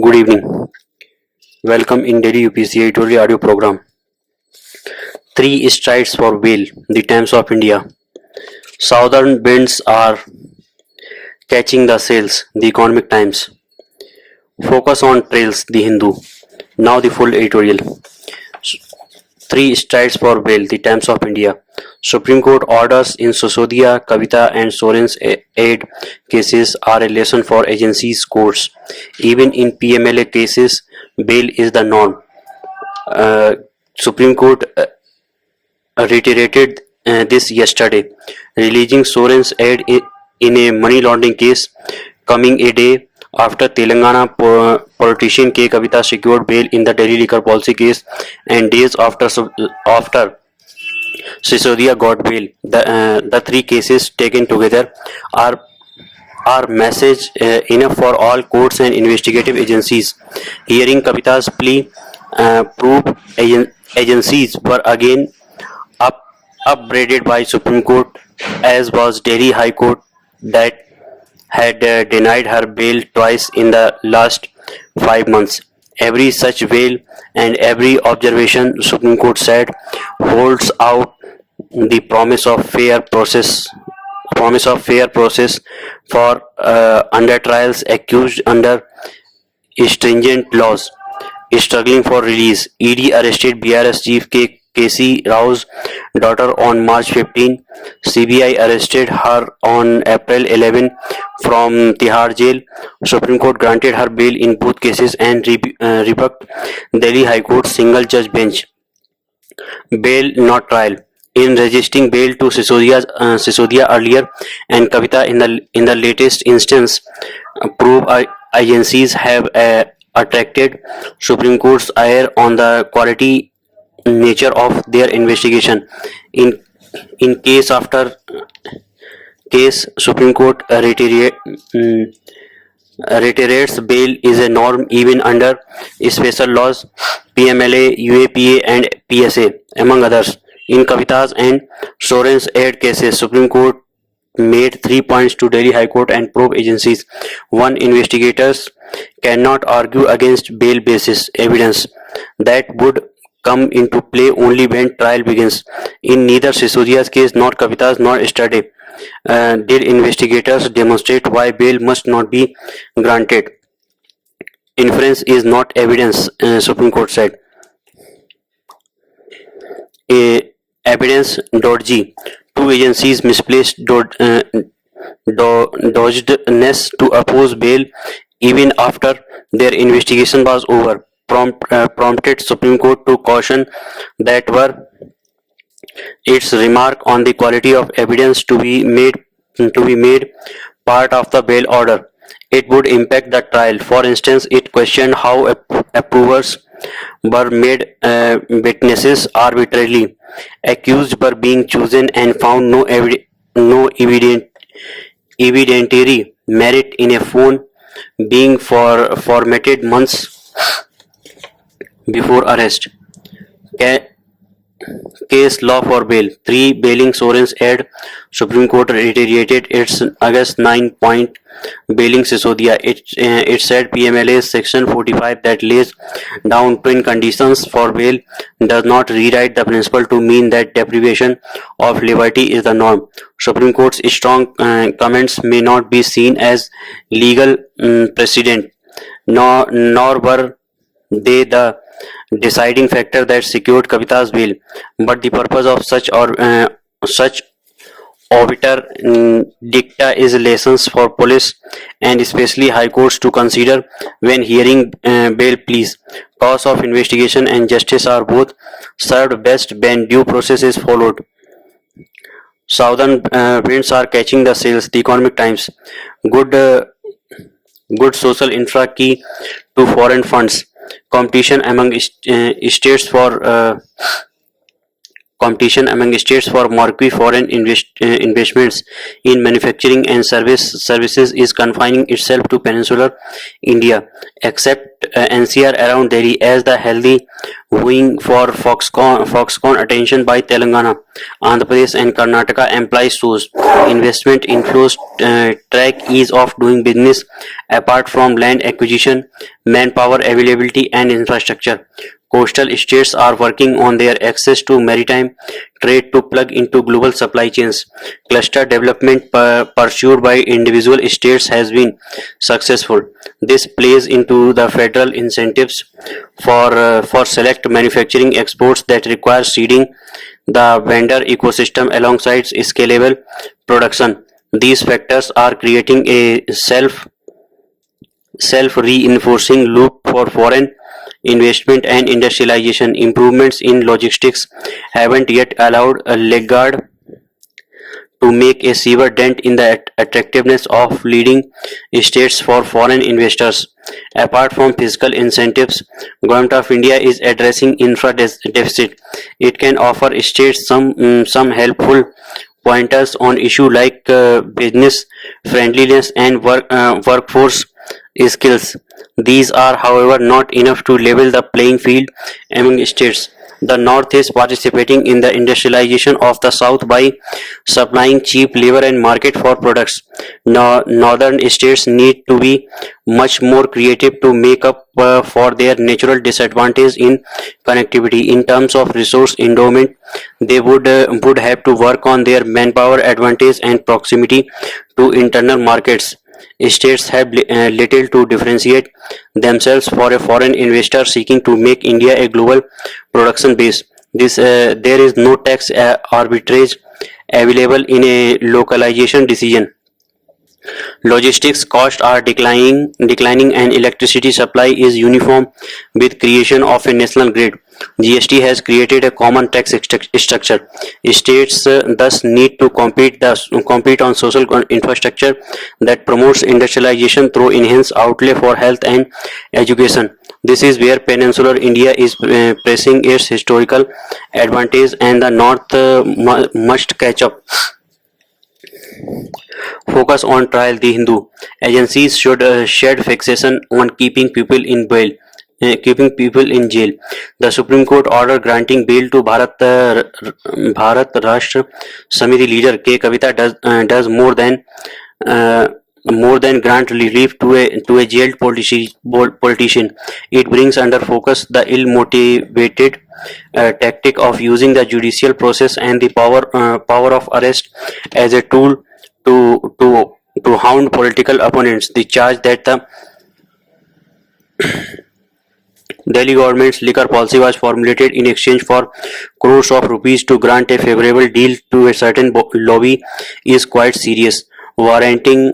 Good evening. Welcome in Daily UPC editorial audio program. Three strides for whale, the Times of India. Southern winds are catching the sails, the Economic Times. Focus on trails, the Hindu. Now the full editorial. Three strides for whale, the Times of India. Supreme Court orders in Sisodia, Kavita and Soren's aid cases are a lesson for agencies courts. Even in PMLA cases, bail is the norm. Uh, Supreme Court reiterated this yesterday, releasing Soren's aid in a money laundering case, coming a day after Telangana politician K. Kavita secured bail in the Delhi liquor policy case, and days after Sisodia got bail. The three cases taken together are message enough for all courts and investigative agencies. Hearing Kavita's plea proved agencies were again up, upbraided by Supreme Court, as was Delhi High Court that had denied her bail twice in the last 5 months. Every such bail and every observation, Supreme Court said, holds out the promise of fair process for under trials accused under stringent laws struggling for release. ED arrested BRS chief KC Rao's daughter on March 15. CBI arrested her on April 11 from Tihar jail. Supreme Court granted her bail in both cases and rebuked Delhi High Court single judge bench. Bail not trial. In resisting bail to Sisodia earlier and Kavita in the latest instance, prove agencies have attracted Supreme Court's ire on the quality nature of their investigation. In case after case, Supreme Court reiterates bail is a norm even under special laws, PMLA, UAPA, and PSA, among others. In Kavita's and Soren's aid cases, Supreme Court made 3 points to Delhi High Court and probe agencies. 1. Investigators cannot argue against bail basis evidence that would come into play only when trial begins. In neither Sisodia's case nor Kavita's nor yesterday did investigators demonstrate why bail must not be granted. Inference is not evidence, Supreme Court said. Evidence dodgy. Two agencies misplaced dodgedness to oppose bail even after their investigation was over. Prompted Supreme Court to caution that were its remark on the quality of evidence to be made part of the bail order. It would impact the trial. For instance, it questioned how approvers were made witnesses arbitrarily. Accused were being chosen and found no evidentiary merit in a phone being formatted months before arrest. Case law for bail. 3. Bailing Soren's aid. Supreme Court reiterated its August 9-point bailing Sisodia. It said PMLA's Section 45 that lays down twin conditions for bail does not rewrite the principle to mean that deprivation of liberty is the norm. Supreme Court's strong comments may not be seen as legal precedent, nor were they the deciding factor that secured Kavita's bail, but the purpose of such obiter dicta is lessons for police and especially high courts to consider when hearing bail pleas. Cause of investigation and justice are both served best when due process is followed. Southern winds are catching the sails. The Economic Times. Good good social infra key to foreign funds. Competition among states for competition among states for marquee foreign investments in manufacturing and services is confining itself to peninsular India, except NCR around Delhi, as the healthy wooing for Foxconn attention by Telangana, Andhra Pradesh and Karnataka implies shows investment inflows track ease of doing business apart from land acquisition, manpower availability and infrastructure. Coastal states are working on their access to maritime trade to plug into global supply chains. Cluster development pursued by individual states has been successful. This plays into the federal incentives for select manufacturing exports that require seeding the vendor ecosystem alongside scalable production. These factors are creating a self-reinforcing loop for foreign investment and industrialization. Improvements in logistics haven't yet allowed a laggard to make a severe dent in the attractiveness of leading states for foreign investors. Apart from fiscal incentives, Government of India is addressing infra deficit. It can offer states some helpful pointers on issues like business friendliness and workforce skills. These are, however, not enough to level the playing field among states. The North is participating in the industrialization of the South by supplying cheap labor and market for products. Northern states need to be much more creative to make up for their natural disadvantage in connectivity. In terms of resource endowment, they would have to work on their manpower advantage and proximity to internal markets. States have little to differentiate themselves for a foreign investor seeking to make India a global production base. There is no tax arbitrage available in a localization decision. Logistics costs are declining and electricity supply is uniform with creation of a national grid. GST has created a common tax structure. States thus need to compete on social infrastructure that promotes industrialization through enhanced outlay for health and education. This is where peninsular India is pressing its historical advantage and the North must catch up. Focus on trial. The Hindu agencies should shed fixation on keeping people in jail. The Supreme Court order granting bail to Bharat Rashtra Samiti leader K. Kavita does more than grant relief to a jailed politician. It brings under focus the ill-motivated tactic of using the judicial process and the power of arrest as a tool to hound political opponents. The charge that the Delhi government's liquor policy was formulated in exchange for crores of rupees to grant a favorable deal to a certain lobby is quite serious, warranting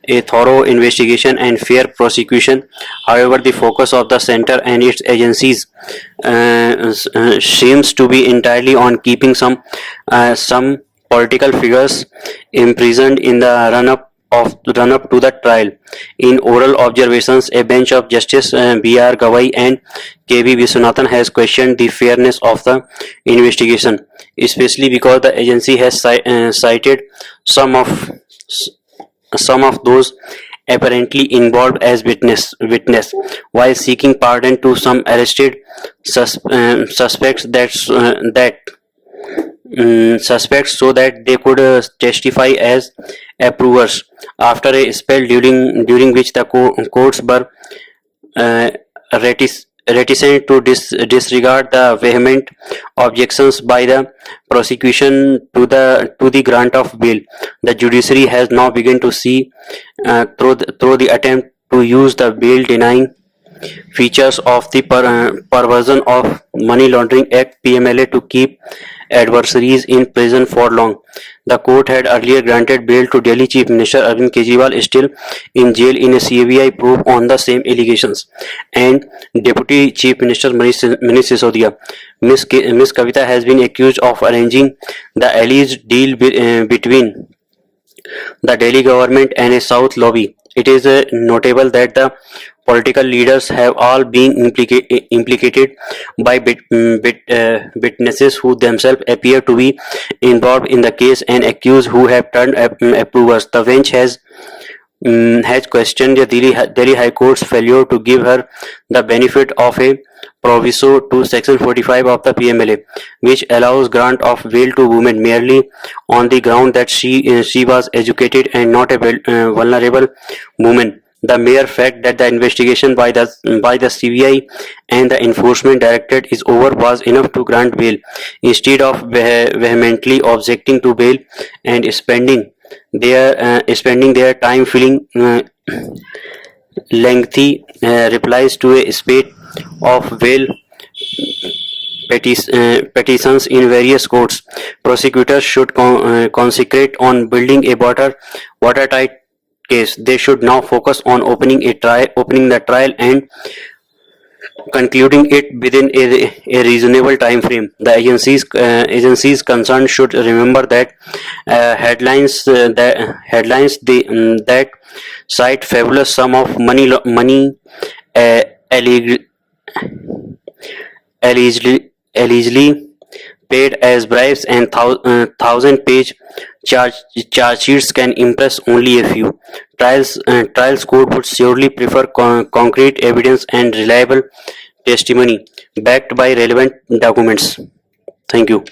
a thorough investigation and fair prosecution. However, the focus of the center and its agencies seems to be entirely on keeping some political figures imprisoned in the run up to the trial. In oral observations, a bench of Justice B.R. Gawai and K.V. Viswanathan has questioned the fairness of the investigation, especially because the agency has cited some of those apparently involved as witness while seeking pardon to some arrested suspects suspects so that they could testify as approvers after a spell during which the courts were uh, reticent to disregard the vehement objections by the prosecution to the grant of bail. The judiciary has now begun to see through the attempt to use the bail denying features of the Perversion of Money Laundering Act (PMLA) to keep adversaries in prison for long. The court had earlier granted bail to Delhi Chief Minister Arvind Kejriwal, still in jail in a CBI probe on the same allegations, and Deputy Chief Minister Manish Sisodia. Ms. Kavita has been accused of arranging the alleged deal between the Delhi government and a South lobby. It is notable that the political leaders have all been implicated by witnesses who themselves appear to be involved in the case and accused who have turned approvers. The bench has questioned the Delhi High Court's failure to give her the benefit of a proviso to Section 45 of the PMLA, which allows grant of bail to women merely on the ground that she was educated and not a vulnerable woman. The mere fact that the investigation by the CBI and the Enforcement Directorate is over was enough to grant bail, instead of vehemently objecting to bail and spending their time filling lengthy replies to a spate of bail petitions in various courts. Prosecutors should concentrate on building a watertight case. They should now focus on opening the trial and concluding it within a reasonable time frame. The agencies concerned should remember that that cite fabulous sum of money uh, alleged allegedly paid as bribes, and thousand-page charge sheets can impress only a few. Trials court would surely prefer concrete evidence and reliable testimony backed by relevant documents. Thank you.